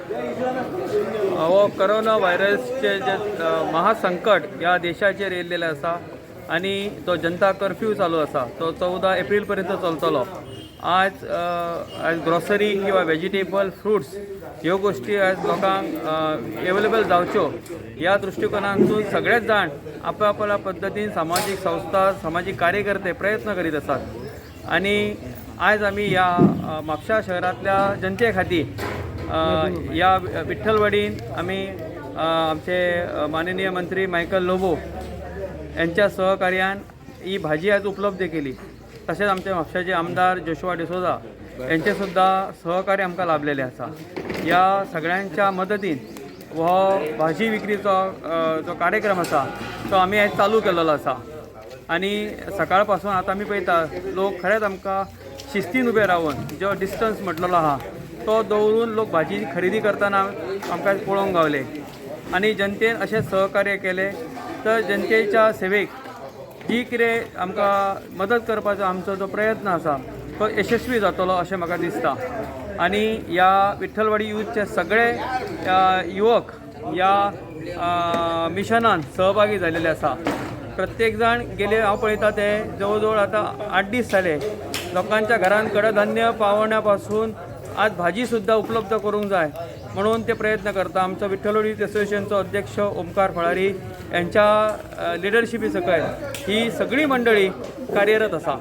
हो कोरोना व्हायरसचे जे महासंकट या देशाचेर येयल्लेले आसा आणि तो जनता कर्फ्यू चालू आसा तो 14 एप्रिल पर्यंत चलतलो। आज ग्रॉसरी किंवा व्हेजिटेबल फ्रुट्स ह्यो गोष्टी आज लोकांक एवेलेबल जावच्यो या दृष्टिकोनातून सगळेच जाण आपल्या पद्धतीन सामाजिक संस्था सामाजिक कार्यकर्ते प्रयत्न करीत आसात। आणि आज आमी या म्हापशा शहरातल्या जनते खातीर या विठ्ठलवाडीन आमी आमचे माननीय मंत्री मायकल लोबो यांच्या सहकार्यान ही भाजी आज उपलब्ध केली। तसेच आमचे म्हापशाचे आमदार जोशुआ डिसोजा यांचे सुद्धा सहकार्य आमकां लाभलेले आसा। या सगळ्यांच्या मदतीन हो भाजी विक्रीचो जो कार्यक्रम आसा तो आमी आज चालू केलेलो आसा। आणि सकाळ पासून आता आमी पळयता लोक खरेंच आमकां शिस्तीन उबे रावन जो डिस्टन्स म्हटलेलो आहा तो दवरून लोक भाजी खरेदी करतना आमकां पळोवंक गावले। आणि जनतेन अशें सहकार्य केले तर जनतेच्या सेवेक जी कितें आमकां मदत करपाचो आमचो जो प्रयत्न आसा तो यशस्वी जातलो अशें म्हाका दिसता। आणि या विठ्ठलवाडी यूथचे सगळे युवक या मिशनान सहभागी झालेले आसा। प्रत्येक जाण गेले हांव पळयता ते जवळ जवळ आतां 8 दीस जाले लोकांच्या घरांत कडधान्य पावोवण्यापासून आज भाजी सुद्धा उपलब्ध करूंक जाय म्हणून ते प्रयत्न करता। आमचो विठ्ठलवाडी असोसिएशनचो अध्यक्ष ओमकार फळारी यांच्या लिडरशिपी सकयल ही सगळी मंडळी कार्यरत आसा।